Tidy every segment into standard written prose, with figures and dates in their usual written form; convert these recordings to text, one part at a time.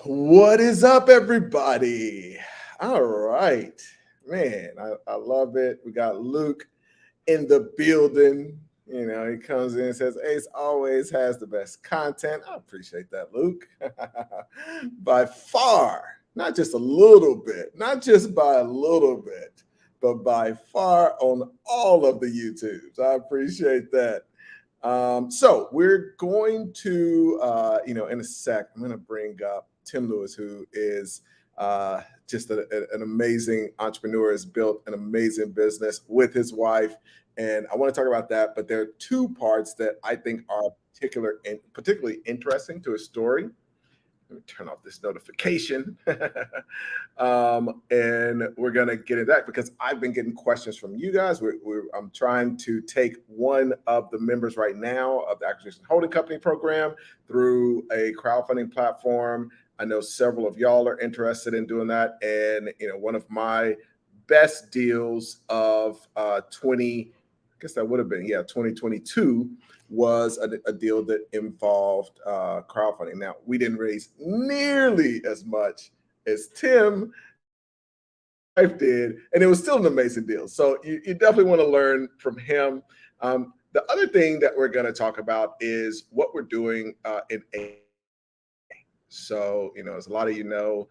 What is up, everybody? All right, man, I love it. We got Luke in the building. You know, he comes in and says, Ace always has the best content. I appreciate that, Luke. By far, not just a little bit, not just by a little bit, but by far on all of the YouTubes. I appreciate that. So we're going to, in a sec, I'm going to bring up Tim Lewis, who is just an amazing entrepreneur, has built an amazing business with his wife. And I want to talk about that. But there are two parts that I think are particularly interesting to his story. Let me turn off this notification. And we're going to get into that because I've been getting questions from you guys. I'm trying to take one of the members right now of the Acquisition Holding Company program through a crowdfunding platform. I know several of y'all are interested in doing that. And, one of my best deals of 2022 was a deal that involved crowdfunding. Now, we didn't raise nearly as much as Tim wife did, and it was still an amazing deal. So you definitely want to learn from him. The other thing that we're going to talk about is what we're doing in AI. So, as a lot of you know,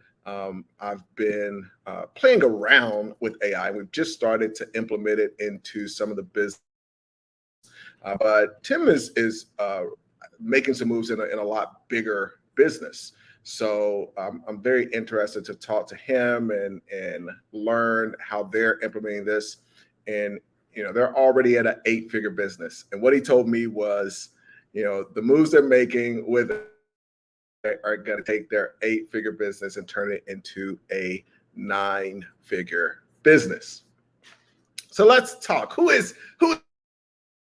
I've been playing around with AI. We've just started to implement it into some of the business. But Tim is making some moves in a lot bigger business. So I'm very interested to talk to him and learn how they're implementing this. And, they're already at an 8-figure business. And what he told me was, the moves they're making with are going to take their 8-figure business and turn it into a 9-figure business. So let's talk. Who is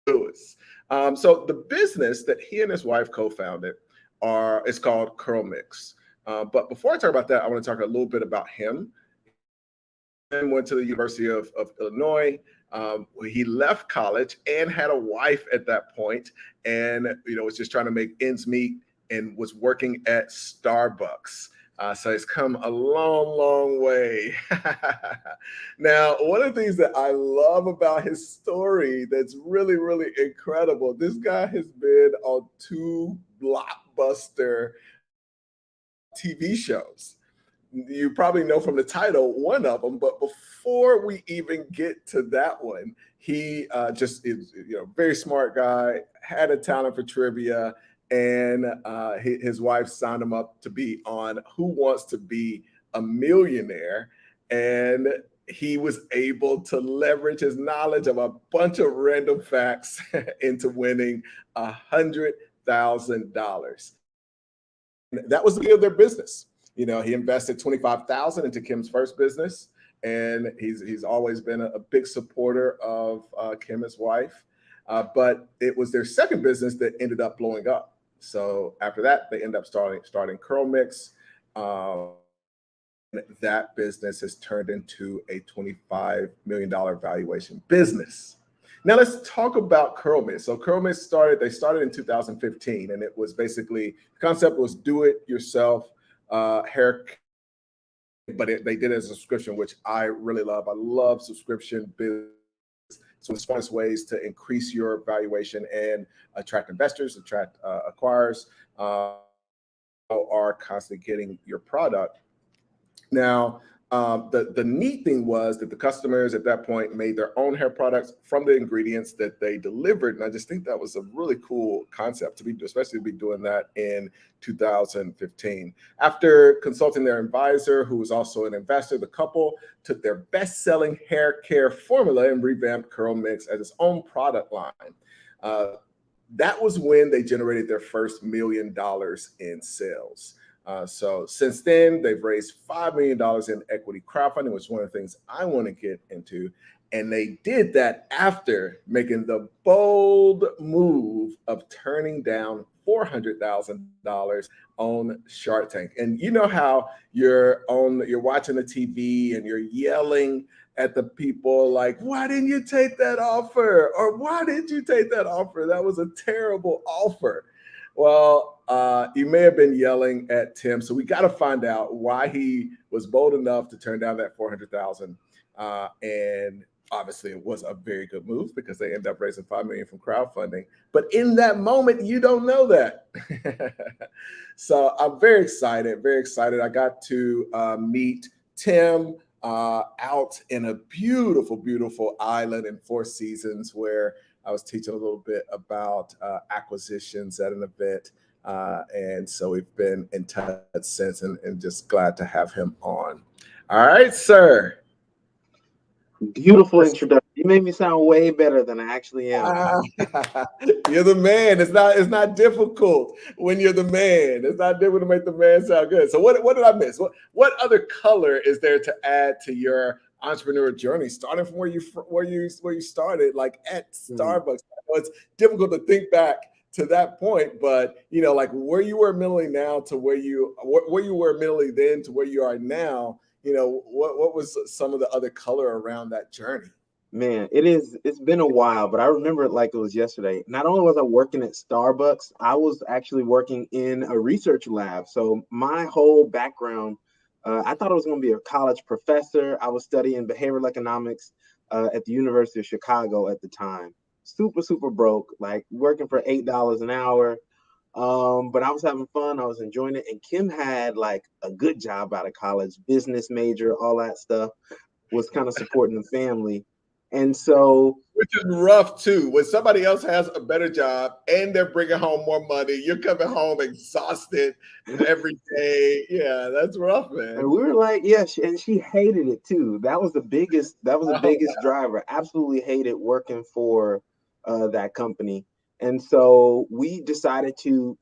Lewis? So the business that he and his wife co-founded is called CurlMix. But before I talk about that, I want to talk a little bit about him. He went to the University of Illinois. He left college and had a wife at that point, and was just trying to make ends meet and was working at Starbucks. So he's come a long, long way. Now, one of the things that I love about his story that's really, really incredible, this guy has been on 2 blockbuster TV shows. You probably know from the title one of them, but before we even get to that one, he just is, very smart guy, had a talent for trivia, and his wife signed him up to be on Who Wants to Be a Millionaire, and he was able to leverage his knowledge of a bunch of random facts into winning $100,000. That was the beginning of their business. He invested $25,000 into Kim's first business, and he's always been a big supporter of Kim, his wife. But it was their second business that ended up blowing up. So after that, they ended up starting CurlMix. That business has turned into a $25 million valuation business. Now let's talk about CurlMix. So CurlMix started in 2015, and it was basically, the concept was do it yourself hair, but they did it as a subscription, which I really love. I love subscription business. So it's one of the ways to increase your valuation and attract investors, attract acquirers, are constantly getting your product. Now, the neat thing was that the customers at that point made their own hair products from the ingredients that they delivered. And I just think that was a really cool concept especially to be doing that in 2015. After consulting their advisor, who was also an investor, the couple took their best-selling hair care formula and revamped CurlMix as its own product line. That was when they generated their first $1 million in sales. So since then, they've raised $5 million in equity crowdfunding, which is one of the things I want to get into. And they did that after making the bold move of turning down $400,000 on Shark Tank. And you know how you're watching the TV and you're yelling at the people like, why didn't you take that offer? Or why did you take that offer? That was a terrible offer. Well, you may have been yelling at Tim, so we got to find out why he was bold enough to turn down that 400,000. And obviously, it was a very good move because they ended up raising 5 million from crowdfunding. But in that moment, you don't know that. So I'm very excited. Very excited. I got to meet Tim out in a beautiful, beautiful island in Four Seasons where I was teaching a little bit about acquisitions at an event. And so we've been in touch since and just glad to have him on. All right, sir. Beautiful introduction. You made me sound way better than I actually am. You're the man. It's not difficult when you're the man. It's not difficult to make the man sound good. So what did I miss? What other color is there to add to your entrepreneur journey, starting from where you started, like at Starbucks? I know it's difficult to think back to that point, but like where you were mentally now to where you were mentally then to where you are now. What was some of the other color around that journey? Man, it's been a while, but I remember it like it was yesterday. Not only was I working at Starbucks, I was actually working in a research lab. So my whole background, I thought I was going to be a college professor. I was studying behavioral economics at the University of Chicago at the time. Super, super broke, like working for $8 an hour. But I was having fun. I was enjoying it. And Kim had like a good job out of college, business major, all that stuff, was kind of supporting the family. And so, which is rough too. When somebody else has a better job and they're bringing home more money, you're coming home exhausted every day. Yeah, that's rough, man. And we were like, yeah, and she hated it too. That was the biggest driver. Absolutely hated working for that company. And so we decided to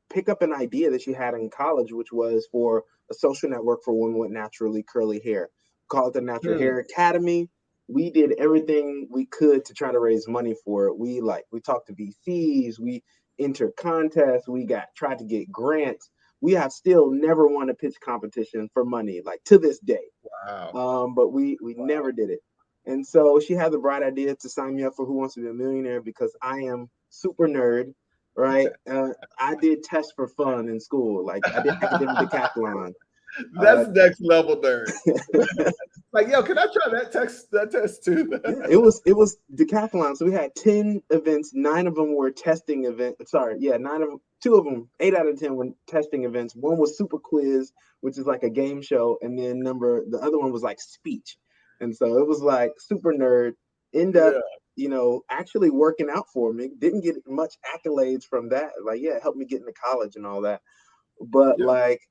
pick up an idea that she had in college, which was for a social network for women with naturally curly hair. Called the Natural Hair Academy. We did everything we could to try to raise money for it. We talked to VCs, we entered contests, we tried to get grants. We have still never won a pitch competition for money, like to this day. Wow. But we never did it. And so she had the bright idea to sign me up for Who Wants to Be a Millionaire because I am super nerd, right? I did tests for fun in school. Like I did academic decathlon. That's next level nerd. Like, yo, can I try that test too? Yeah, it was decathlon. So we had 10 events. 9 of them were testing events. Sorry, yeah, 2 of them, 8 out of 10 were testing events. One was super quiz, which is like a game show, and then the other one was like speech. And so it was like super nerd. End up, actually working out for me. Didn't get much accolades from that. Like, yeah, it helped me get into college and all that. But like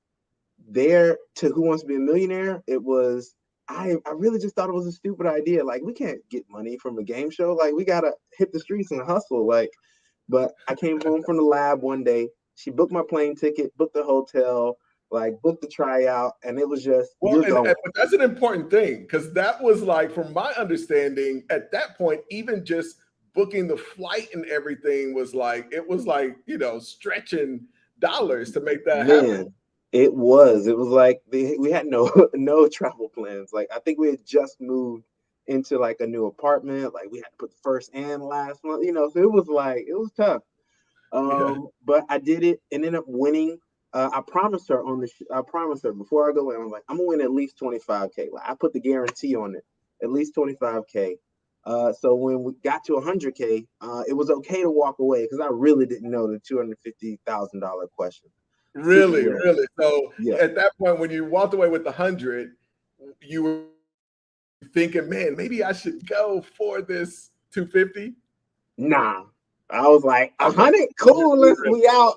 there to Who Wants to Be a Millionaire, it was I really just thought it was a stupid idea. Like, we can't get money from a game show. Like, we gotta hit the streets and hustle. Like, but I came home from the lab one day. She booked my plane ticket, booked the hotel, like booked the tryout, and it was just you're going. But that's an important thing because that was like, from my understanding, at that point, even just booking the flight and everything was like stretching dollars to make that happen. It was like we had no travel plans. Like I think we had just moved into like a new apartment. Like we had to put the first and last month, so it was tough. But I did it and ended up winning. I promised her before I go in, I was like, I'm gonna win at least 25K. Like I put the guarantee on it, at least 25K. So when we got to 100K, it was okay to walk away because I really didn't know the $250,000 question. Really. So at that point, when you walked away with 100, you were thinking, man, maybe I should go for this 250. Nah, I was like 100. Cool, we out.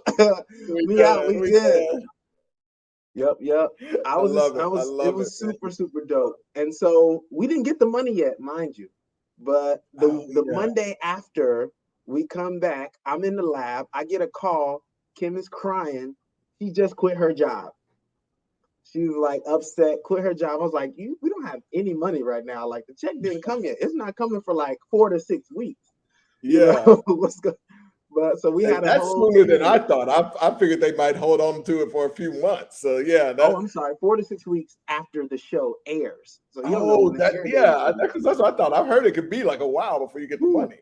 We good. Yep. It was super dope. And so we didn't get the money yet, mind you. But the Monday after we come back, I'm in the lab. I get a call. Kim is crying. She just quit her job. She's like upset, quit her job. I was like, we don't have any money right now. Like the check didn't come yet. It's not coming for like 4 to 6 weeks. What's good? But so we had that's sooner than I thought. I figured they might hold on to it for a few months. So I'm sorry, 4 to 6 weeks after the show airs. So because that's what I thought. I've heard it could be like a while before you get the money.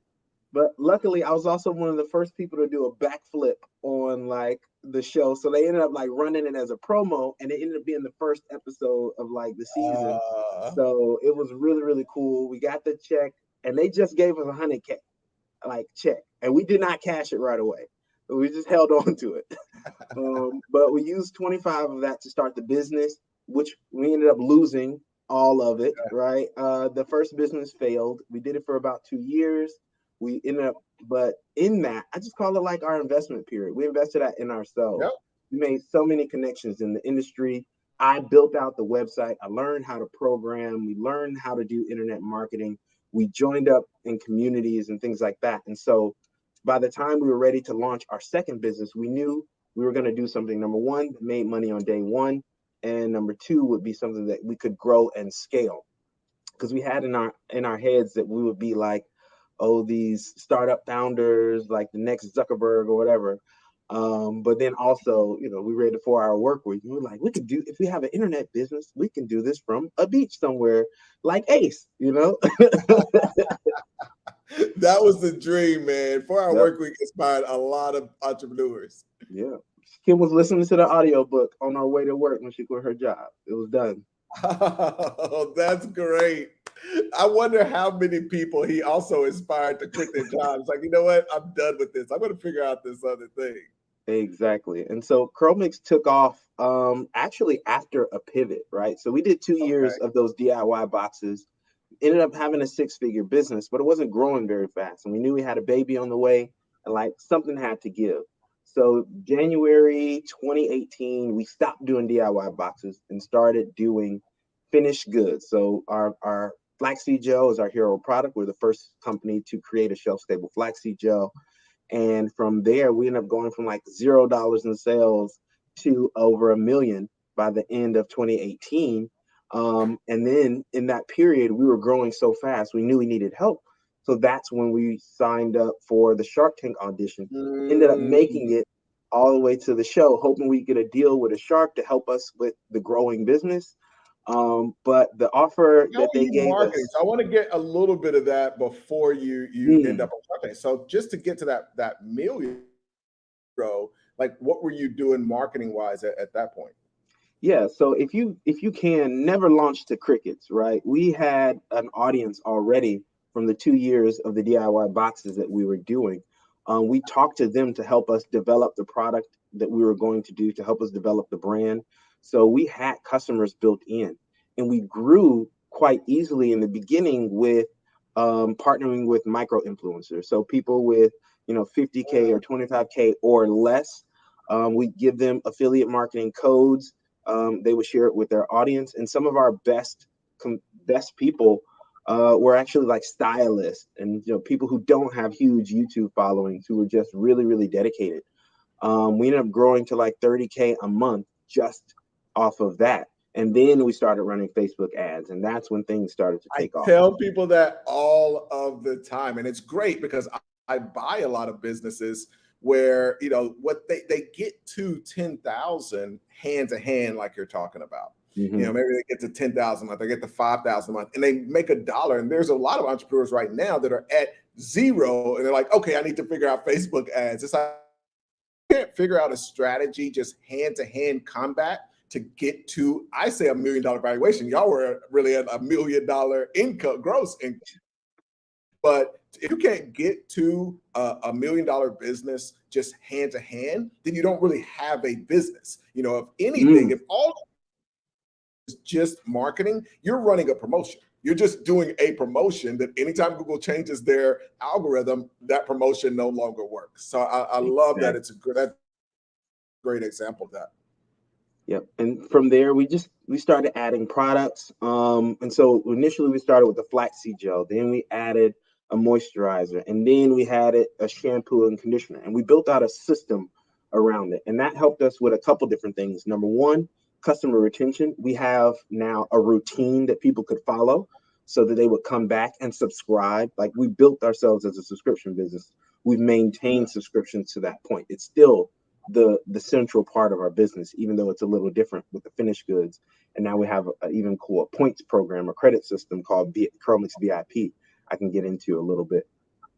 But luckily, I was also one of the first people to do a backflip on like the show. So they ended up like running it as a promo, and it ended up being the first episode of like the season. So it was really, really cool. We got the check, and they just gave us $100K like check, and we did not cash it right away. We just held on to it. But we used 25 of that to start the business, which we ended up losing all of it, right? The first business failed. We did it for about 2 years. We ended up, but in that, I just call it like our investment period. We invested that in ourselves. Yep. We made so many connections in the industry. I built out the website. I learned how to program. We learned how to do internet marketing. We joined up in communities and things like that. And so by the time we were ready to launch our second business, we knew we were going to do something, number one, that made money on day one. And number two would be something that we could grow and scale. Because we had in our heads that we would be like, oh, these startup founders, like the next Zuckerberg or whatever. But then also, we read the 4-hour work week. We were like, we could do, if we have an internet business, we can do this from a beach somewhere like Ace, That was the dream, man. 4-hour Yep. work week inspired a lot of entrepreneurs. Yeah. Kim was listening to the audiobook on our way to work when she quit her job. It was done. Oh, that's great. I wonder how many people he also inspired to quit their jobs. Like, you know what? I'm done with this. I'm going to figure out this other thing. Exactly. And so CurlMix took off actually after a pivot, right? So we did 2 years of those DIY boxes, ended up having a 6-figure business, but it wasn't growing very fast. And we knew we had a baby on the way and like something had to give. So January 2018, we stopped doing DIY boxes and started doing finished goods. So our flaxseed gel is our hero product. We're the first company to create a shelf-stable flaxseed gel. And from there, we ended up going from like $0 in sales to over $1 million by the end of 2018. And then in that period, we were growing so fast, we knew we needed help. So that's when we signed up for the Shark Tank audition, ended up making it all the way to the show, hoping we get a deal with a shark to help us with the growing business. But the offer that they gave us. So I want to get a little bit of that before you end up on Shark Tank. So just to get to that million, like what were you doing marketing wise at that point? Yeah, so if you can never launch to crickets, right? We had an audience already from the 2 years of the DIY boxes that we were doing. We talked to them to help us develop the product that we were going to do, to help us develop the brand. So we had customers built in, and we grew quite easily in the beginning with partnering with micro influencers. So people with 50K or 25K or less, we give them affiliate marketing codes. They would share it with their audience, and some of our best people were actually like stylists and people who don't have huge YouTube followings, who were just really, really dedicated. We ended up growing to like 30K a month just off of that. And then we started running Facebook ads, and that's when things started to take off. I tell people that all of the time, and it's great because I buy a lot of businesses where what they get to 10,000 hand to hand, like you're talking about. Maybe they get to 10,000 a month, they get to 5,000 a month, and they make $1. And there's a lot of entrepreneurs right now that are at zero, and they're like, okay, I need to figure out Facebook ads. It's like, you can't figure out a strategy, just hand to hand combat to get to, I say, $1 million valuation. Y'all were really at $1 million income, gross income. But if you can't get to $1 million business just hand to hand, then you don't really have a business. If anything, if all is just marketing, you're running a promotion. You're just doing a promotion that anytime Google changes their algorithm, that promotion no longer works. So I love that. It's a great example of that. Yep. And from there, we started adding products. And so initially we started with the flaxseed gel. Then we added a moisturizer, and then we had a shampoo and conditioner, and we built out a system around it. And that helped us with a couple different things. Number one, customer retention. We have now a routine that people could follow so that they would come back and subscribe. Like, we built ourselves as a subscription business. We've maintained subscriptions to that point. It's still the central part of our business, even though it's a little different with the finished goods. And now we have an even cool points program, a credit system called CurlMix VIP. I can get into a little bit,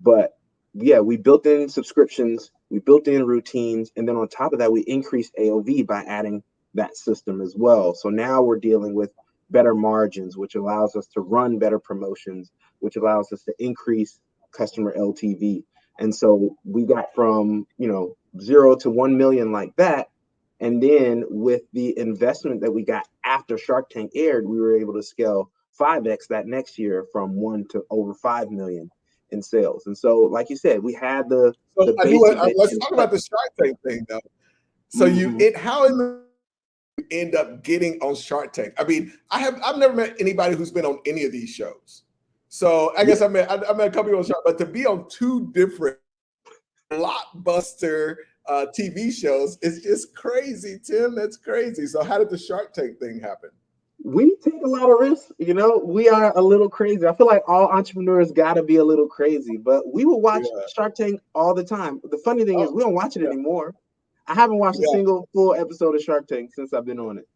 but yeah, we built in subscriptions, we built in routines, and then on top of that, we increased AOV by adding that system as well. So now we're dealing with better margins, which allows us to run better promotions, which allows us to increase customer LTV. And so we got from, 0 to 1 million like that. And then with the investment that we got after Shark Tank aired, we were able to scale 5x that next year from 1 to over 5 million in sales. And so, like you said, we had So the I do want, basic bit let's in talk place. about the Shark Tank thing though. So Mhm. how in the you end up getting on Shark Tank? I mean, I've never met anybody who's been on any of these shows. So I guess I met a couple people on Shark, but to be on two different blockbuster TV shows is just crazy, Tim. That's crazy. So how did the Shark Tank thing happen? We take a lot of risks, we are a little crazy. I feel like all entrepreneurs got to be a little crazy, but we will watch Yeah. Shark Tank all the time. The funny thing is, Oh, we don't watch it yeah. anymore. I haven't watched a Yeah. single full episode of Shark Tank since I've been on it.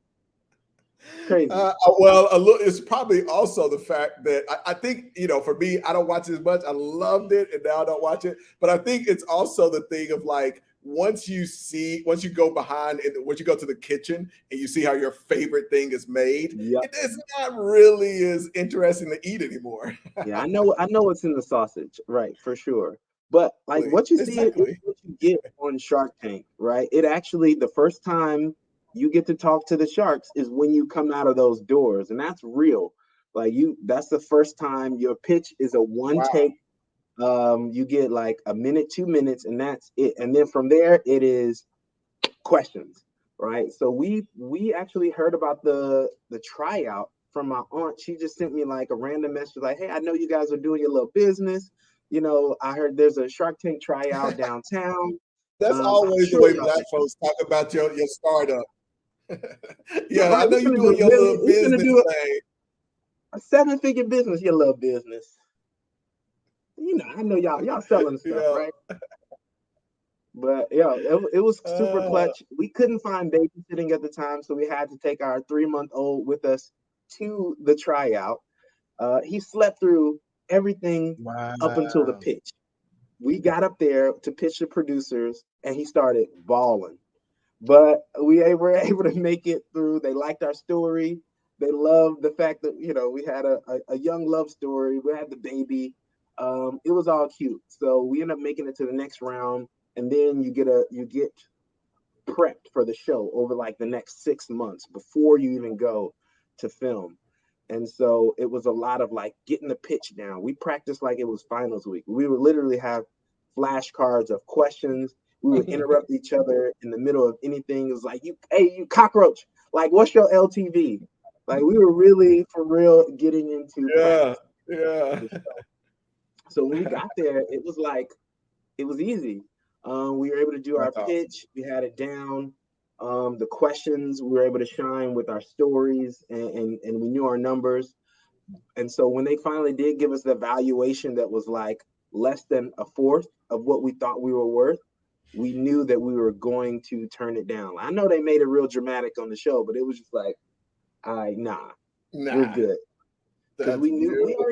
Crazy. Well, a little. It's probably also the fact that I think for me, I don't watch it as much. I loved it, and now I don't watch it. But I think it's also the thing of like once you go behind and once you go to the kitchen and you see how your favorite thing is made, Yep. it is not really as interesting to eat anymore. Yeah, I know what's in the sausage, right, for sure. But like what you see is Exactly. what you get on Shark Tank, right? It actually the first time you get to talk to the sharks is when you come out of those doors, and that's real. Like that's the first time your pitch is a one Wow. take. You get like a minute, 2 minutes, and that's it. And then from there, it is questions, right? So we actually heard about the tryout from my aunt. She just sent me like a random message like, "Hey, I know you guys are doing your little business. I heard there's a Shark Tank tryout downtown. That's I'm always the sure way y'all Black should." folks talk about your startup. Yeah, Yeah, I right. know We're you're gonna do doing a your million. little We're gonna business do thing. a 7-figure business. Your little business. I know y'all selling stuff, Yeah. right? But yeah, it was super Uh, clutch. We couldn't find babysitting at the time, so we had to take our 3-month-old with us to the tryout. He slept through everything up until the wow. pitch. We got up there to pitch the producers, and he started bawling. But were able to make it through. They liked our story. They loved the fact that we had a young love story. We had the baby. It was all cute. So we ended up making it to the next round, and then you get prepped for the show over like the next 6 months before you even go to film. And so it was a lot of like getting the pitch down. We practiced like it was finals week. We would literally have flashcards of questions. We would interrupt each other in the middle of anything. It was like, hey, you cockroach, like, what's your LTV? Like, we were really, for real, getting into Yeah, practice yeah. for the show. So when we got there, it was like, it was easy. We were able to do our That's awesome. pitch. We had it down. The questions we were able to shine with our stories, and we knew our numbers. And so when they finally did give us the valuation that was like less than a fourth of what we thought we were worth, we knew that we were going to turn it down. I know they made it real dramatic on the show, but it was just like, all right, nah, we're Nah, good. Because that's we knew beautiful.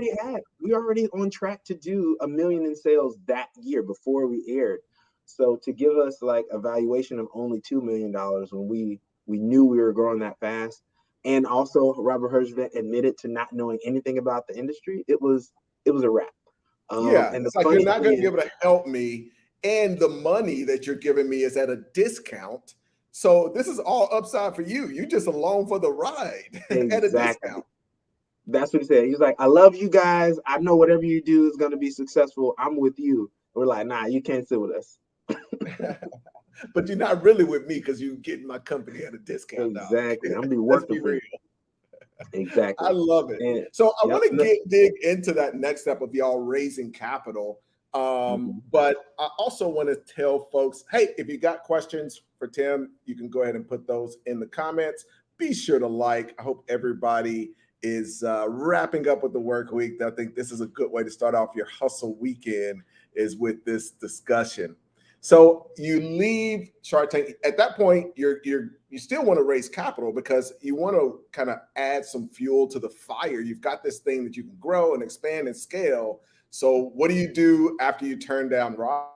we already on track to do 1 million in sales that year before we aired. So to give us like a valuation of only $2 million when we knew we were growing that fast, and also Robert Herjavec admitted to not knowing anything about the industry, it was a wrap. Yeah, And the it's like you're funny not thing going to be is, able to help me, and the money that you're giving me is at a discount. So this is all upside for you. You just along for the ride at a exactly, discount. that's what he said. He was like, I love you guys. I know whatever you do is going to be successful. I'm with you. We're like, nah, you can't sit with us. But you're not really with me because you're getting my company at a discount, dog. Exactly. I'm gonna be Let's working be for real. you. I Exactly. love it. And So I yep. want to dig into that next step of y'all raising capital. Mhm. But I also want to tell folks, hey, if you got questions for Tim, you can go ahead and put those in the comments. Be sure to like. I hope everybody is wrapping up with the work week. I think this is a good way to start off your hustle weekend is with this discussion. So you leave Shark Tank. At that point, you still want to raise capital because you want to kind of add some fuel to the fire. You've got this thing that you can grow and expand and scale. So what do you do after you turn down Rob?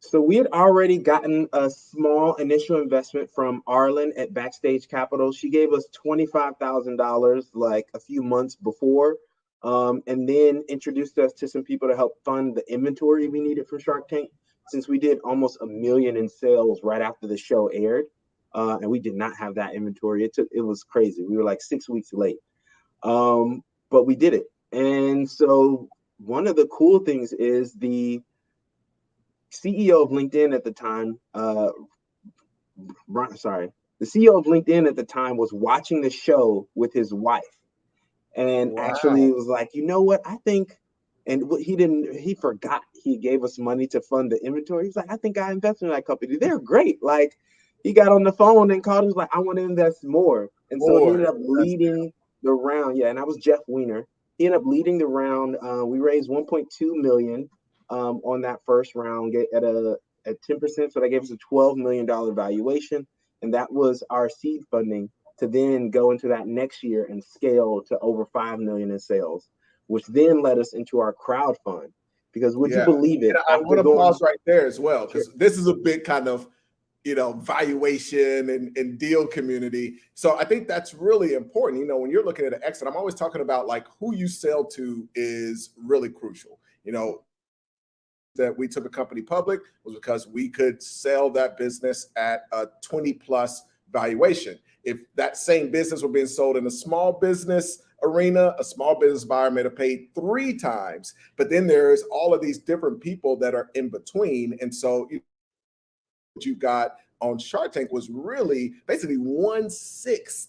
So we had already gotten a small initial investment from Arlen at Backstage Capital. She gave us $25,000 like a few months before, and then introduced us to some people to help fund the inventory we needed for Shark Tank. Since we did almost $1 million in sales right after the show aired, and we did not have that inventory. It was crazy. We were like 6 weeks late, but we did it. And so one of the cool things is the CEO of LinkedIn at the time, the CEO of LinkedIn at the time was watching the show with his wife, and actually was like, you know what, I think, and he forgot he gave us money to fund the inventory. He's like, I think I invested in that company. They're great. Like, he got on the phone and called. He was like, I want to invest more, and so he ended up leading the round. Yeah, and that was Jeff Weiner. He ended up leading the round. We raised 1.2 million. On that first round at 10%. So that gave us a $12 million valuation. And that was our seed funding to then go into that next year and scale to over 5 million in sales, which then led us into our crowd fund. Because would you believe it? And I want to pause right there as well, because this is a big kind of, valuation and deal community. So I think that's really important. When you're looking at an exit, I'm always talking about like who you sell to is really crucial. That we took a company public was because we could sell that business at a 20 plus valuation. If that same business were being sold in a small business arena, a small business buyer may have paid 3 times, but then there's all of these different people that are in between. And so what you got on Shark Tank was really basically 1/6,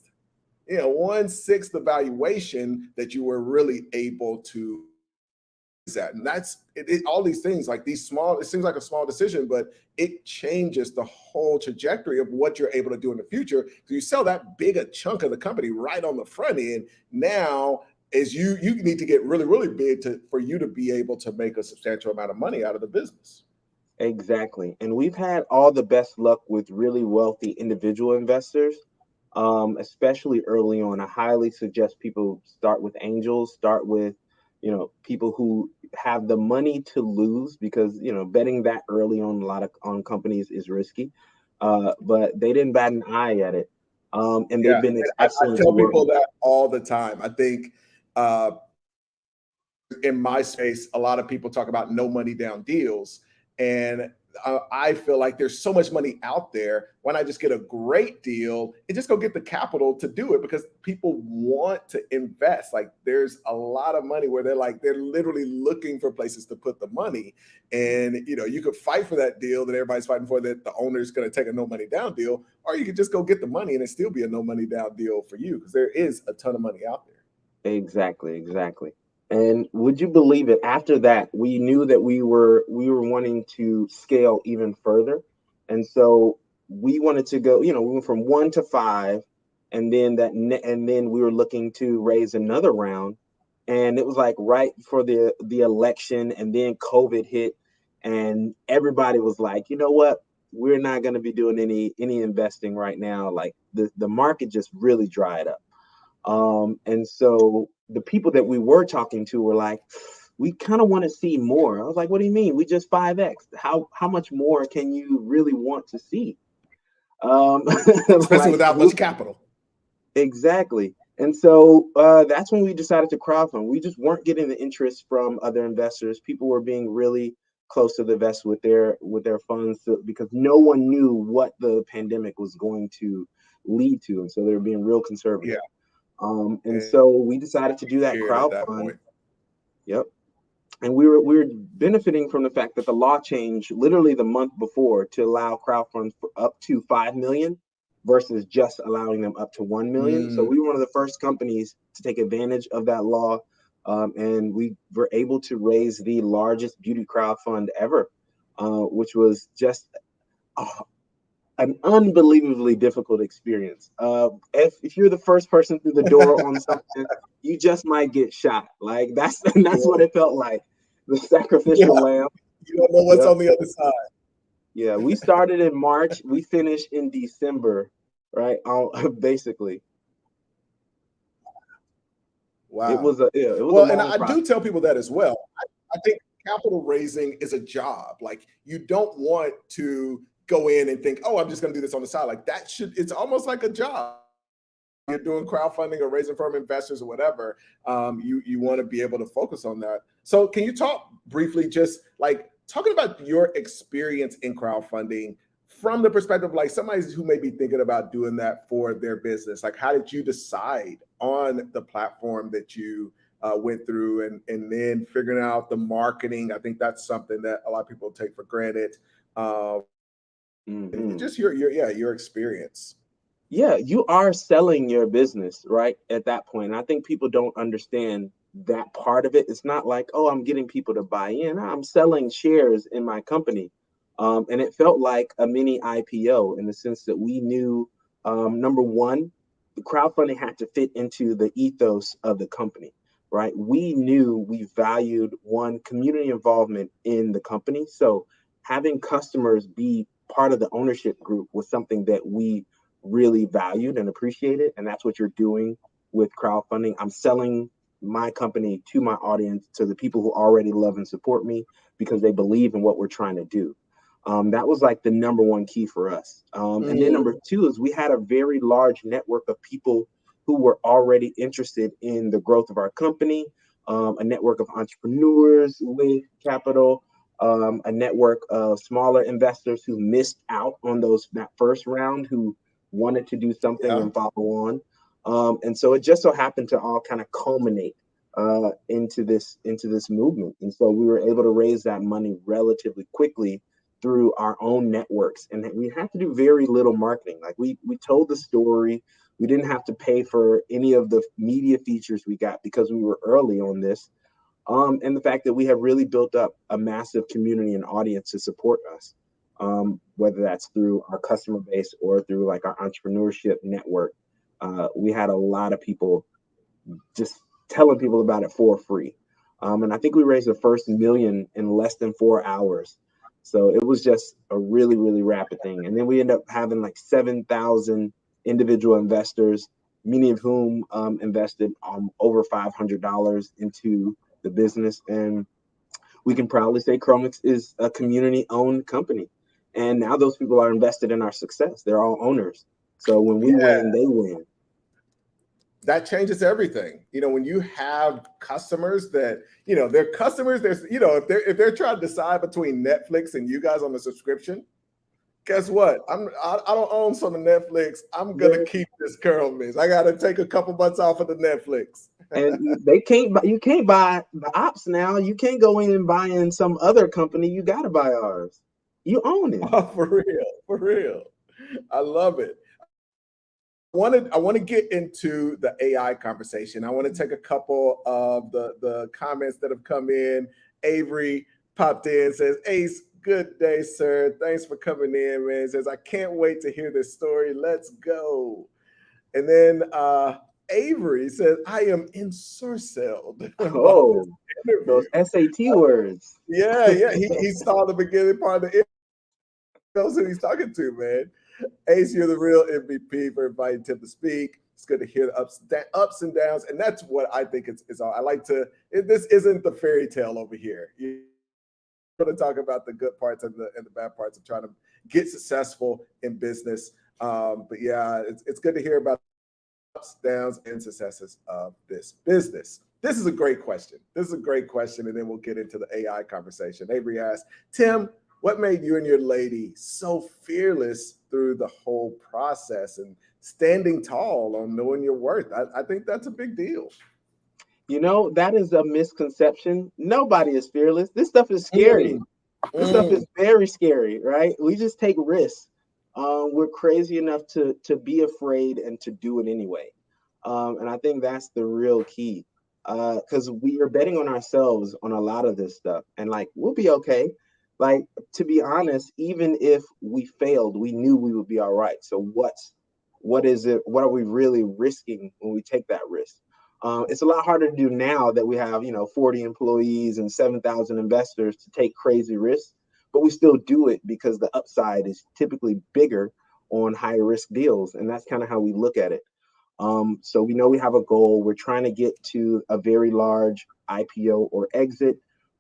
1/6 the valuation that you were really able to that. And that's all these things, like these small, it seems like a small decision, but it changes the whole trajectory of what you're able to do in the future. So you sell that big a chunk of the company right on the front end. Now is you need to get really, really big for you to be able to make a substantial amount of money out of the business. Exactly. And we've had all the best luck with really wealthy individual investors, especially early on. I highly suggest people start with angels, start with people who have the money to lose, because betting that early on companies is risky, but they didn't bat an eye at it, and they've been excellent. I tell people that all the time. I think in my space, a lot of people talk about no money down deals, and I feel like there's so much money out there. Why not just get a great deal and just go get the capital to do it? Because people want to invest. Like, there's a lot of money where they're literally looking for places to put the money. And you could fight for that deal that everybody's fighting for, that the owner is going to take a no money down deal, or you could just go get the money and it still be a no money down deal for you, because there is a ton of money out there. Exactly. And would you believe it? After that, we knew that we were wanting to scale even further, and so we wanted to go. We went from 1 to 5, and then we were looking to raise another round, and it was like right for the election, and then COVID hit, and everybody was like, you know what? We're not going to be doing any investing right now. Like, the market just really dried up. And so the people that we were talking to were like, we kind of want to see more. I was like, what do you mean? We just 5x. How much more can you really want to see? Especially without much capital. Exactly. And so that's when we decided to crowdfund. We just weren't getting the interest from other investors. People were being really close to the vest with their funds, because no one knew what the pandemic was going to lead to. And so they were being real conservative. Yeah. And so we decided to do that crowdfund. Yep. And we were benefiting from the fact that the law changed literally the month before to allow crowdfunds for up to 5 million versus just allowing them up to 1 million. So we were one of the first companies to take advantage of that law. And we were able to raise the largest beauty crowdfund ever, which was just an unbelievably difficult experience. If you're the first person through the door on something, you just might get shot. Like, that's what it felt like. The sacrificial lamb. You don't know what's on the other side. Yeah, we started in March. We finished in December, right? Basically. Wow. It was a Well, and long I do process. tell people that as well. I think capital raising is a job. Like you don't want to go in and think, oh, I'm just going to do this on the side. Like that it's almost like a job. You're doing crowdfunding or raising from investors or whatever. You want to be able to focus on that. So can you talk briefly, just like talking about your experience in crowdfunding from the perspective of like somebody who may be thinking about doing that for their business? Like, how did you decide on the platform that you went through, and then figuring out the marketing? I think that's something that a lot of people take for granted. And just your experience. Yeah, you are selling your business, right? At that point. And I think people don't understand that part of it. It's not like, oh, I'm getting people to buy in. I'm selling shares in my company. And it felt like a mini IPO in the sense that we knew, number one, the crowdfunding had to fit into the ethos of the company, right? We knew we valued one community involvement in the company. So having customers be part of the ownership group was something that we really valued and appreciated. And that's what you're doing with crowdfunding. I'm selling my company to my audience, to the people who already love and support me because they believe in what we're trying to do. That was like the number one key for us. And then number two is we had a very large network of people who were already interested in the growth of our company, a network of entrepreneurs with capital, a network of smaller investors who missed out on that first round, who wanted to do something Yeah. and follow on. And so it just so happened to all kind of culminate into this movement. And so we were able to raise that money relatively quickly through our own networks. And we had to do very little marketing. Like we told the story. We didn't have to pay for any of the media features we got because we were early on this. And the fact that we have really built up a massive community and audience to support us, whether that's through our customer base or through like our entrepreneurship network. We had a lot of people just telling people about it for free. And I think we raised the first million in less than 4 hours. So it was just a really, really rapid thing. And then we ended up having like 7,000 individual investors, many of whom invested over $500 into the business. And we can proudly say CurlMix is a community-owned company. And now those people are invested in our success. They're all owners. So when we win, they win. That changes everything. When you have customers that, they're customers, there's, if they're trying to decide between Netflix and you guys on the subscription, guess what? I don't own some of Netflix. I'm gonna keep this CurlMix. I gotta take a couple months off of the Netflix. And you can't buy the ops now. You can't go in and buy in some other company. You gotta buy ours. You own it. Oh, for real. I love it. I want to get into the AI conversation. I want to take a couple of the comments that have come in. Avery popped in, says, Ace, good day, sir. Thanks for coming in, man. Says, I can't wait to hear this story. Let's go. And then Avery says, I am ensorcelled. Oh, those SAT words. Yeah. He saw the beginning part of the interview. He knows who he's talking to, man. Ace, you're the real MVP for inviting Tim to speak. It's good to hear the ups and downs, and that's what I think is all. I like to. This isn't the fairy tale over here. You're going to talk about the good parts and the bad parts of trying to get successful in business. But yeah, it's good to hear about ups, downs, and successes of this business. This is a great question. And then we'll get into the AI conversation. Avery asked, Tim, what made you and your lady so fearless through the whole process and standing tall on knowing your worth? I think that's a big deal. That is a misconception. Nobody is fearless. This stuff is scary. This stuff is very scary, right? We just take risks. We're crazy enough to be afraid and to do it anyway. And I think that's the real key. Because we are betting on ourselves on a lot of this stuff. And like, we'll be okay. Like, to be honest, even if we failed, we knew we would be all right. So what is it? What are we really risking when we take that risk? It's a lot harder to do now that we have, 40 employees and 7,000 investors to take crazy risks, but we still do it because the upside is typically bigger on higher risk deals. And that's kind of how we look at it. So we know we have a goal. We're trying to get to a very large IPO or exit.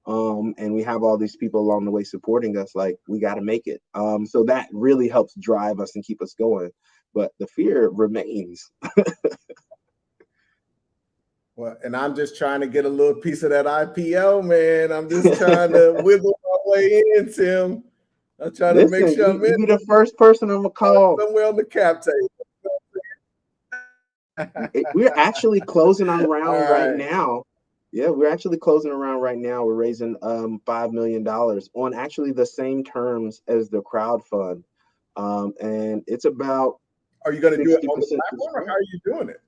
And we have all these people along the way supporting us. Like, we got to make it. So that really helps drive us and keep us going. But the fear remains. Well, and I'm just trying to get a little piece of that IPO, man. I'm just trying to wiggle my way in, Tim. I'm trying to make Listen, sure I'm in you be the first person I'm gonna call. somewhere on the cap table. We're actually closing our All round right right. now. Yeah, we're actually closing around right now. We're raising $5 million on actually the same terms as the crowd fund. And it's about Are you going to do it on the 60% platform, or how are you doing it?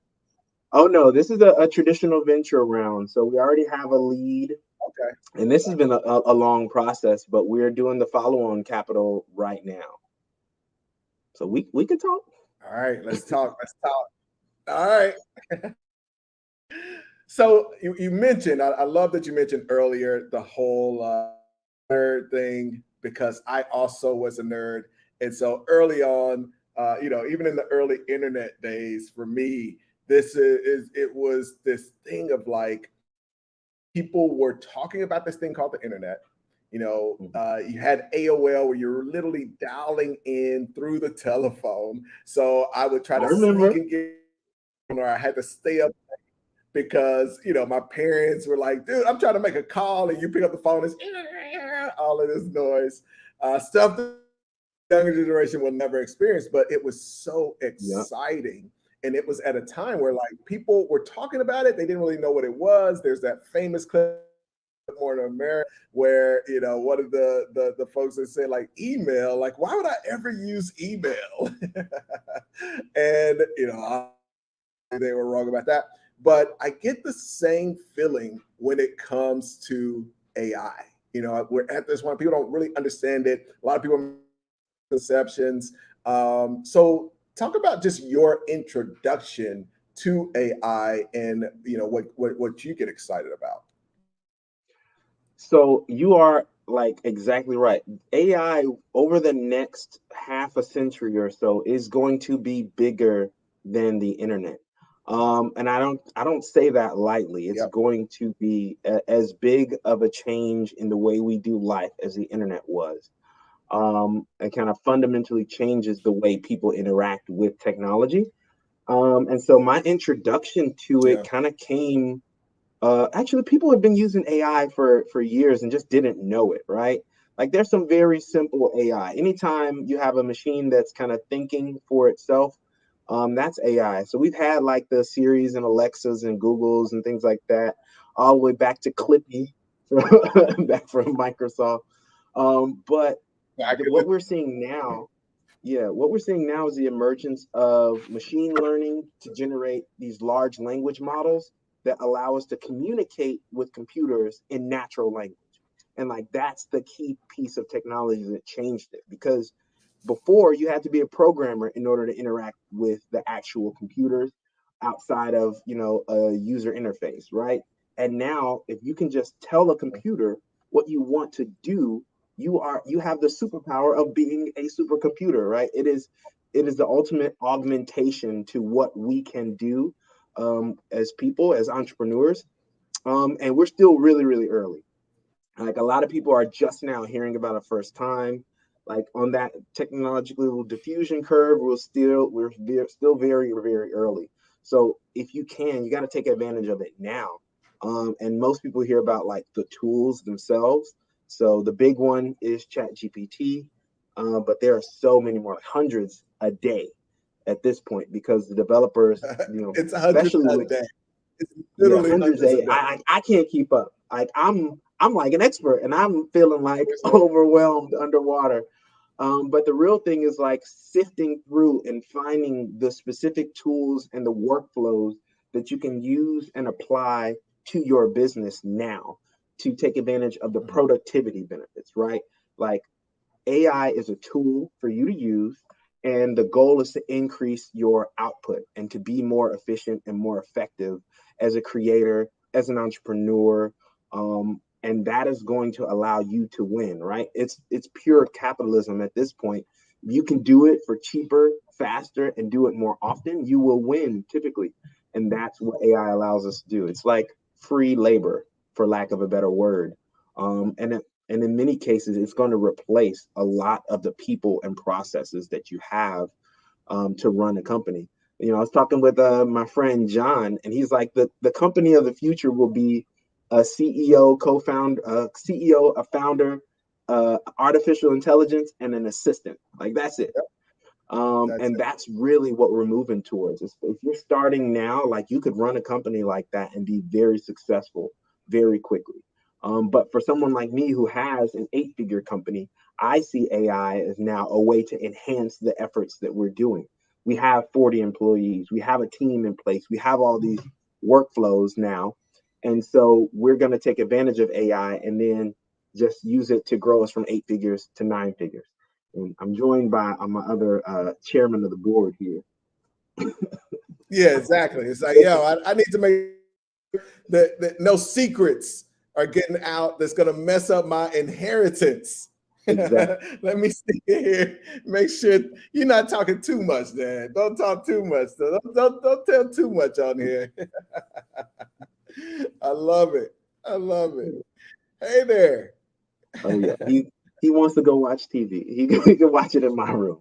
Oh no, this is a traditional venture round. So we already have a lead, Okay. and this has been a long process, but we're doing the follow-on capital right now. So we could talk. All right. Let's talk. Let's talk. All right. So you mentioned, I love that you mentioned earlier the whole nerd thing, because I also was a nerd. And so early on, even in the early internet days, for me, it was this thing of like, people were talking about this thing called the internet. You had AOL where you were literally dialing in through the telephone. So I would try I to sneak remember. and get, or I had to stay up because my parents were like, "Dude, I'm trying to make a call," and you pick up the phone, it's all of this noise, stuff that the younger generation will never experience. But it was so Yeah. exciting, and it was at a time where like people were talking about it, they didn't really know what it was. There's that famous clip, More in America, where one of the folks that said like email, like, why would I ever use email? And they were wrong about that. But I get the same feeling when it comes to AI. We're at this one, people don't really understand it. A lot of people have conceptions. So talk about just your introduction to AI, and what you get excited about. So you are like exactly right. AI over the next half a century or so is going to be bigger than the internet. And I don't say that lightly. It's Yep. going to be as big of a change in the way we do life as the internet was. It kind of fundamentally changes the way people interact with technology. And so my introduction to it Yeah. kind of came actually, people have been using AI for years and just didn't know it, right? Like, there's some very simple AI. Anytime you have a machine that's kind of thinking for itself, that's AI. So we've had like the Siris and Alexas and Googles and things like that, all the way back to Clippy, back from Microsoft. But Back in what we're seeing now, yeah, what we're seeing now is the emergence of machine learning to generate these large language models that allow us to communicate with computers in natural language. And like, that's the key piece of technology that changed it, because before you had to be a programmer in order to interact with the actual computers outside of, a user interface, right? And now if you can just tell a computer what you want to do, you have the superpower of being a supercomputer, right? It is the ultimate augmentation to what we can do as people, as entrepreneurs. And we're still really, really early. Like, a lot of people are just now hearing about it first time. Like, on that technological diffusion curve, we're still very, very early. So if you can, you got to take advantage of it now. And most people hear about like the tools themselves. So the big one is Chat GPT, but there are so many more, like hundreds a day at this point, because the developers, It's hundreds especially a with, day. It's yeah, literally hundreds hundreds a a day. I can't keep up. Like, I'm like an expert, and I'm feeling like There's no overwhelmed underwater. But the real thing is like sifting through and finding the specific tools and the workflows that you can use and apply to your business now to take advantage of the Mhm. productivity benefits, right? Like, AI is a tool for you to use, and the goal is to increase your output and to be more efficient and more effective as a creator, as an entrepreneur. And that is going to allow you to win, right? It's pure capitalism at this point, you can do it for cheaper, faster, and do it more often, you will win typically. And that's what AI allows us to do. It's like free labor, for lack of a better word. And in many cases, it's going to replace a lot of the people and processes that you have to run a company. I was talking with my friend John, and he's like, the company of the future will be a CEO, co-founder, CEO, a founder, artificial intelligence, and an assistant. Like that's it. That's And that's really what we're moving towards. If you're starting now, like you could run a company like that and be very successful very quickly. But for someone like me who has an 8-figure company, I see AI as now a way to enhance the efforts that we're doing. We have 40 employees, we have a team in place, we have all these workflows now. And so we're going to take advantage of AI and then just use it to grow us from 8 figures to 9 figures. And I'm joined by my other chairman of the board here. Yeah, exactly. It's like, I need to make that no secrets are getting out that's going to mess up my inheritance. Exactly. Let me see here. Make sure you're not talking too much, Dad. Don't talk too much. Don't tell too much on here. I love it. I love it. Hey there. Oh yeah, he wants to go watch TV. He can watch it in my room.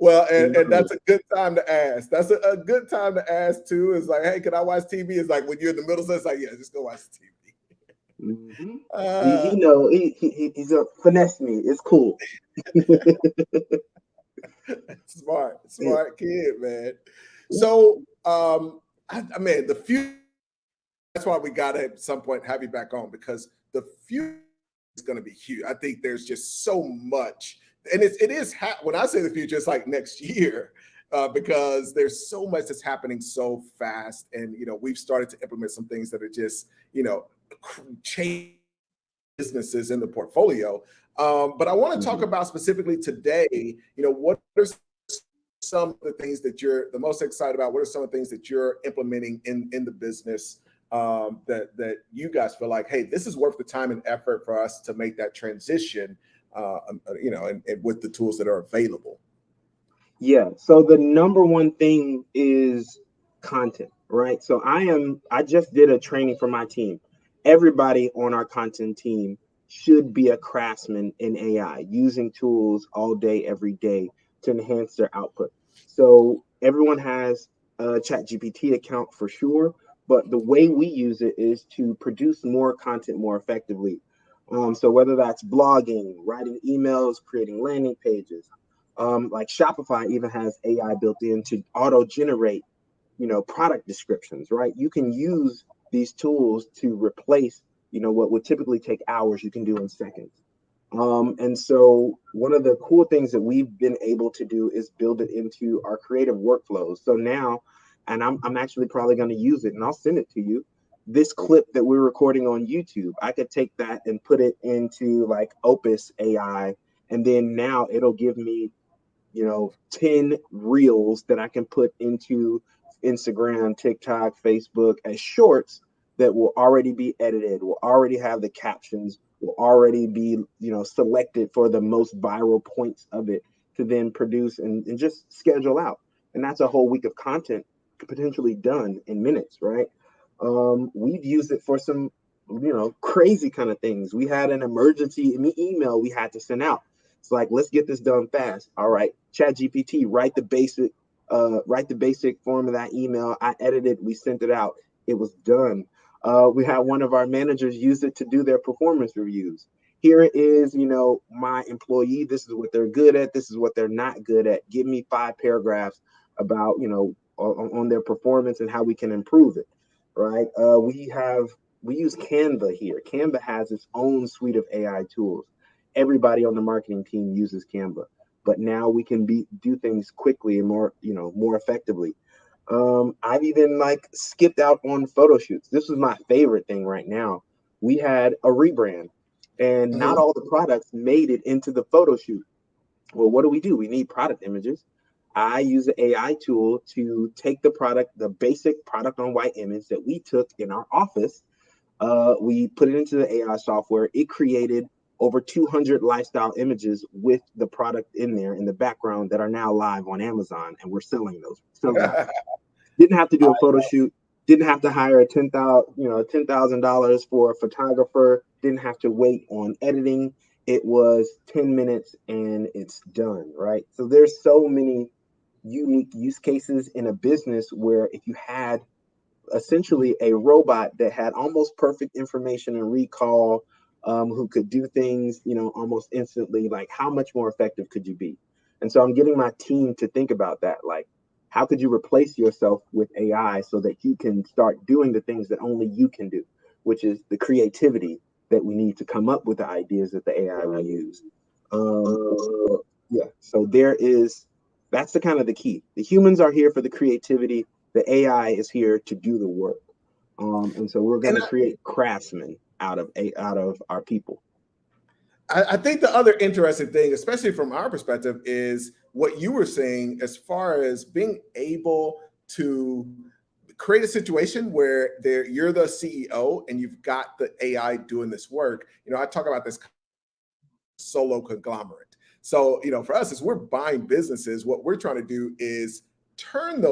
Well, and that's a good time to ask. That's a good time to ask too. Is like, hey, can I watch TV? It's like when you're in the middle, so it's like, yeah, just go watch the TV. Mm-hmm. He know he's a finesse me. It's cool. Smart kid, man. So, I mean, the future. That's why we got to at some point have you back on, because the future is going to be huge. I think there's just so much, and it is when I say the future, it's like next year, because there's so much that's happening so fast, and we've started to implement some things that are just change businesses in the portfolio. But I want to talk about specifically today. What are some of the things that you're the most excited about? What are some of the things that you're implementing in the business that you guys feel like, hey, this is worth the time and effort for us to make that transition, and with the tools that are available? Yeah. So the number one thing is content, right? So I just did a training for my team. Everybody on our content team should be a craftsman in AI, using tools all day, every day to enhance their output. So everyone has a ChatGPT account for sure, but the way we use it is to produce more content more effectively. So whether that's blogging, writing emails, creating landing pages, like Shopify even has AI built in to auto generate, product descriptions, right? You can use these tools to replace, what would typically take hours, you can do in seconds. And so one of the cool things that we've been able to do is build it into our creative workflows. So now, and I'm actually probably going to use it, and I'll send it to you. This clip that we're recording on YouTube, I could take that and put it into like Opus AI, and then now it'll give me 10 reels that I can put into Instagram, TikTok, Facebook as shorts that will already be edited, will already have the captions, will already be, selected for the most viral points of it to then produce and just schedule out. And that's a whole week of content potentially done in minutes, right? We've used it for some, crazy kind of things. We had an emergency email we had to send out. It's like, let's get this done fast. All right, Chat GPT, write the basic form of that email. I edited, we sent it out. It was done. We had one of our managers use it to do their performance reviews. Here it is, my employee, this is what they're good at, this is what they're not good at. Give me 5 paragraphs about, on their performance and how we can improve it, right? We use Canva here. Canva has its own suite of AI tools. Everybody on the marketing team uses Canva, but now we can do things quickly and more effectively. I've even skipped out on photo shoots. This is my favorite thing right now. We had a rebrand and not all the products made it into the photo shoot. Well, what do? We need product images. I use an AI tool to take the basic product on white image that we took in our office. We put it into the AI software. It created over 200 lifestyle images with the product in there in the background that are now live on Amazon, and we're selling those. Didn't have to do a photo shoot. Didn't have to hire a $10,000 for a photographer. Didn't have to wait on editing. It was 10 minutes and it's done, right? So there's so many unique use cases in a business where if you had essentially a robot that had almost perfect information and recall, who could do things, almost instantly, like how much more effective could you be? And so I'm getting my team to think about that. Like, how could you replace yourself with AI so that you can start doing the things that only you can do, which is the creativity that we need to come up with the ideas that the AI will use. Yeah, so that's the kind of the key. The humans are here for the creativity. The AI is here to do the work. And so we're going to create craftsmen out of our people. I think the other interesting thing, especially from our perspective, is what you were saying as far as being able to create a situation where you're the CEO and you've got the AI doing this work. I talk about this solo conglomerate. So, for us, as we're buying businesses, what we're trying to do is turn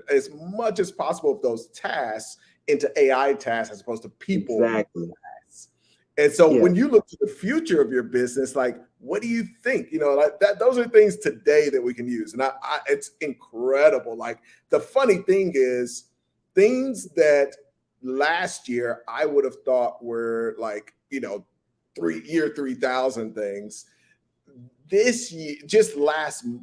as much as possible of those tasks into AI tasks as opposed to people. Exactly. tasks. And so when you look to the future of your business, like, what do you think? Like that, those are things today that we can use. And it's incredible. Like, the funny thing is, things that last year I would have thought were like, 3,000 things. This year,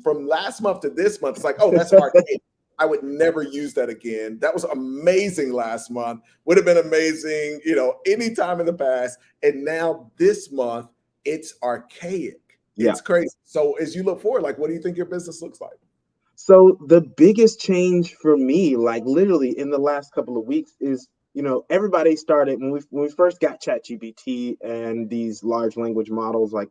from last month to this month, it's like, oh, that's arcade. I would never use that again. That was amazing last month. Would have been amazing, anytime in the past. And now this month, it's archaic. Yeah. It's crazy. So as you look forward, like, what do you think your business looks like? So the biggest change for me, like literally in the last couple of weeks, is everybody started when we first got ChatGPT and these large language models. Like,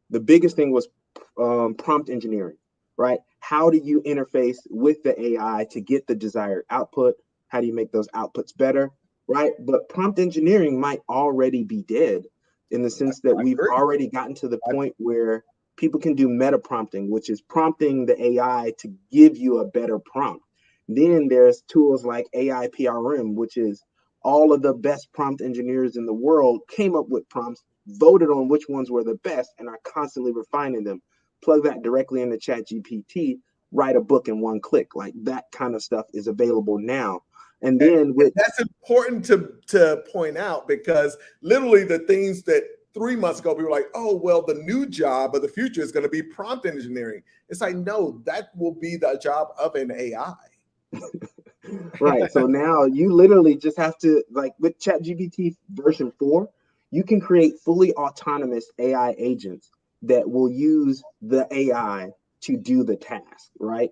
the biggest thing was prompt engineering, right? How do you interface with the AI to get the desired output? How do you make those outputs better, right? But prompt engineering might already be dead, in the sense that we've already gotten to the point where people can do meta prompting, which is prompting the AI to give you a better prompt. Then there's tools like AI PRM, which is all of the best prompt engineers in the world came up with prompts, voted on which ones were the best, and are constantly refining them. Plug that directly into ChatGPT, write a book in one click. Like, that kind of stuff is available now. And then that's important to point out, because literally the things that 3 months ago we were like, oh, well, the new job of the future is going to be prompt engineering. It's like, no, that will be the job of an AI. Right. So now you literally just have to, like, with ChatGPT version 4, you can create fully autonomous AI agents that will use the AI to do the task, right?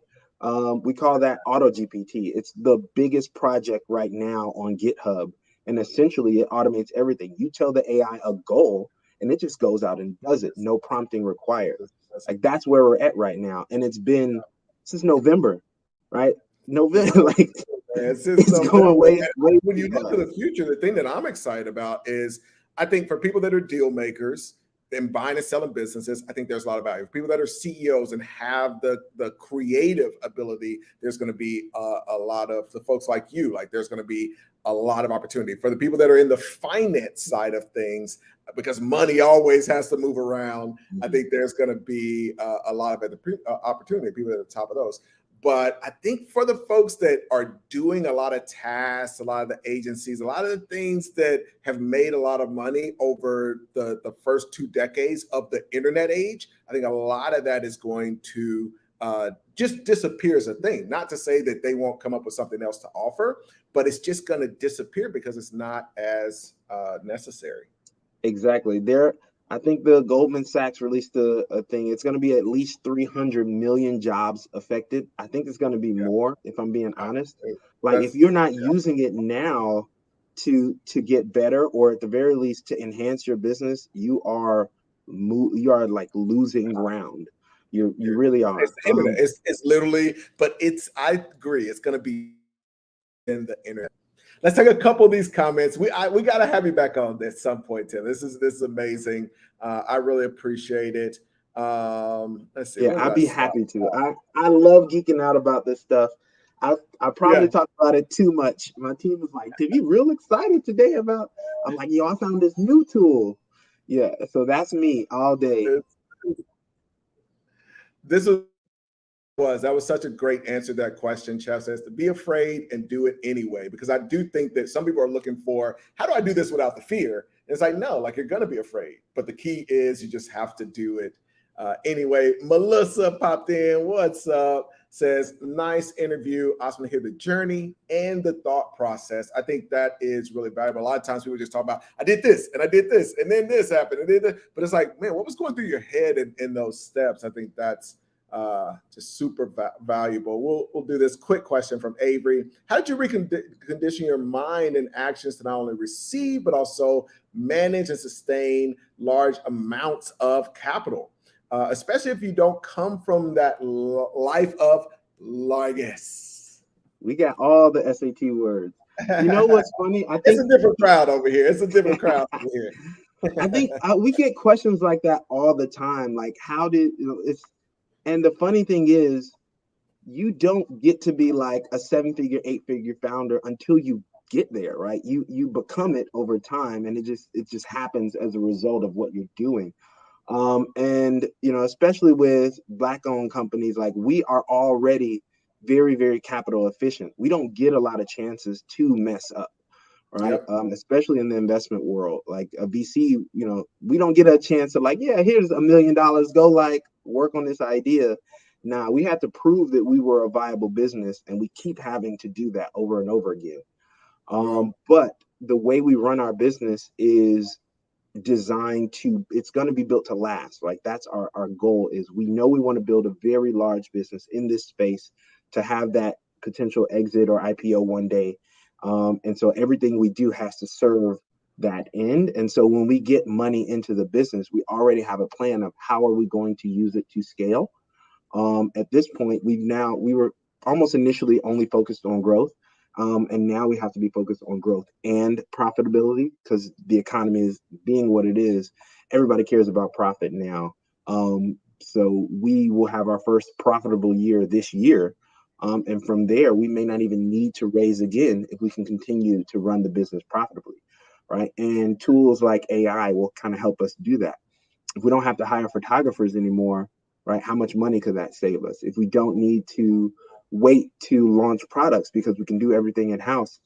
We call that AutoGPT. It's the biggest project right now on GitHub. And essentially, it automates everything. You tell the AI a goal, and it just goes out and does it. No prompting required. Like, that's where we're at right now. And it's been since November, right? November, like, it's going way. When you look to the future, the thing that I'm excited about is, I think for people that are deal makers and buying and selling businesses, I think there's a lot of value. For people that are CEOs and have the creative ability, there's going to be a lot of the folks like you. Like, there's going to be a lot of opportunity for the people that are in the finance side of things, because money always has to move around. I think there's going to be a lot of opportunity, people at the top of those. But I think for the folks that are doing a lot of tasks, a lot of the agencies, a lot of the things that have made a lot of money over the first 2 decades of the internet age, I think a lot of that is going to just disappear as a thing. Not to say that they won't come up with something else to offer, but it's just going to disappear because it's not as necessary. Exactly. I think the Goldman Sachs released a thing. It's going to be at least 300 million jobs affected. I think it's going to be more, if I'm being honest. Like, if you're not using it now to get better, or at the very least to enhance your business, you are like losing ground. You really are. It's literally, but I agree. It's going to be in the internet. Let's take a couple of these comments. We got to have you back on at some point, Tim. This is amazing. I really appreciate it. Let's see. Yeah, Where did I'd I be stop? happy to. I love geeking out about this stuff. I Yeah. probably talk about it too much. My team was like, "Did you real excited today about?" I'm like, "Yo, I found this new tool." Yeah, so that's me all day. This was that was such a great answer to that question. Chef says to be afraid and do it anyway, because I do think that some people are looking for, how do I do this without the fear? And it's like, no, like you're gonna be afraid, but the key is you just have to do it anyway. Melissa popped in. What's up? Says nice interview. Awesome to hear the journey and the thought process. I think that is really valuable. A lot of times people just talk about, I did this and I did this and then this happened and then this. But it's like, man, what was going through your head in those steps? I think that's just super valuable. We'll do this quick question from Avery. How did you recondition your mind and actions to not only receive but also manage and sustain large amounts of capital, especially if you don't come from that life of largesse? We got all the SAT words. You know what's funny? I It's think a different crowd over here. It's a different crowd over here. I think we get questions like that all the time. Like, how did it's? And the funny thing is, you don't get to be like a 7-figure, 8-figure founder until you get there, right? You become it over time, and it just happens as a result of what you're doing. And especially with Black-owned companies, like we are already very, very capital efficient. We don't get a lot of chances to mess up, right? Yep. Especially in the investment world, like a VC, we don't get a chance to like, yeah, here's $1 million, go like work on this idea. Now we have to prove that we were a viable business, and we keep having to do that over and over again. But the way we run our business is designed to, it's going to be built to last. Like that's our goal. Is we know we want to build a very large business in this space to have that potential exit or IPO one day. And so everything we do has to serve that end. And so when we get money into the business, we already have a plan of how are we going to use it to scale. At this point, we were almost initially only focused on growth. And now we have to be focused on growth and profitability, because the economy is being what it is. Everybody cares about profit now. So we will have our first profitable year this year. And from there, we may not even need to raise again if we can continue to run the business profitably, right? And tools like AI will kind of help us do that. If we don't have to hire photographers anymore, right, how much money could that save us? If we don't need to wait to launch products because we can do everything in-house,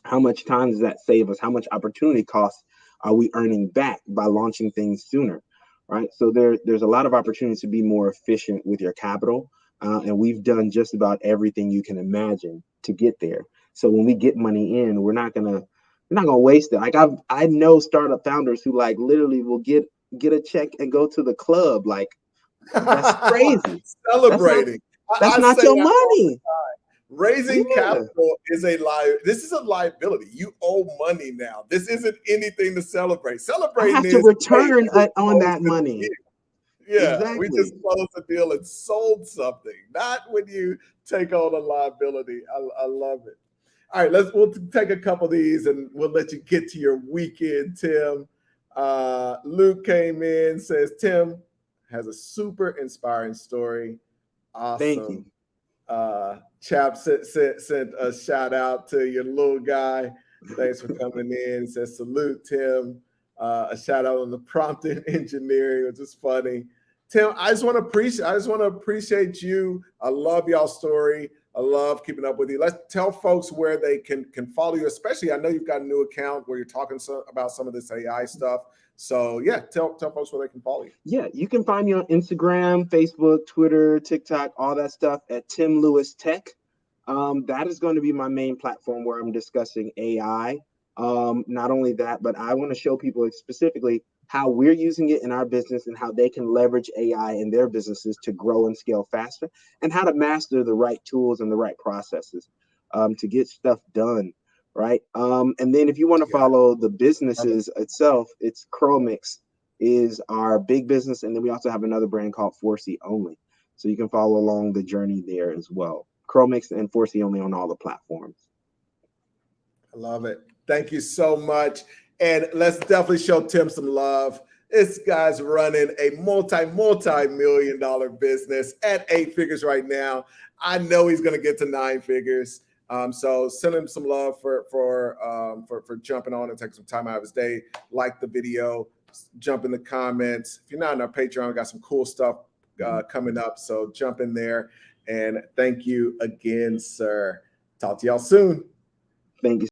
how much time does that save us? How much opportunity costs are we earning back by launching things sooner, right? So there's a lot of opportunities to be more efficient with your capital. And we've done just about everything you can imagine to get there. So when we get money in, we're not gonna waste it. Like I know startup founders who like literally will get a check and go to the club. Like that's crazy. Celebrating. That's I not say your that all the money. time. Raising Yeah. capital is this is a liability. You owe money now. This isn't anything to celebrate. I Celebrating have to is, hey, return we just on closed that the money. deal. Yeah, we Exactly. just closed the deal and sold something. Not when you take on a liability. I love it. All right, we'll take a couple of these and we'll let you get to your weekend, Tim. Luke came in, says Tim has a super inspiring story. Thank you. Awesome. Chap sent a shout out to your little guy. Thanks for coming in. He says salute, Tim. A shout out on the prompting engineering, which is funny. Tim, I just want to appreciate you. I love y'all's story. I love keeping up with you. Let's tell folks where they can follow you, especially I know you've got a new account where you're talking about some of this AI stuff. So yeah, tell folks where they can follow you. Yeah, you can find me on Instagram, Facebook, Twitter, TikTok, all that stuff at Tim Lewis Tech. That is going to be my main platform where I'm discussing AI. Not only that, but I want to show people specifically how we're using it in our business and how they can leverage AI in their businesses to grow and scale faster, and how to master the right tools and the right processes to get stuff done. Right. And then if you want to follow the businesses itself, it's CurlMix is our big business. And then we also have another brand called 4C Only. So you can follow along the journey there as well. CurlMix and 4C Only on all the platforms. I love it. Thank you so much. And let's definitely show Tim some love. This guy's running a multi-million dollar business at 8 figures right now. I know he's going to get to 9 figures. So send him some love for jumping on and taking some time out of his day. Like the video, jump in the comments. If you're not on our Patreon, we got some cool stuff coming up. So jump in there. And thank you again, sir. Talk to y'all soon. Thank you.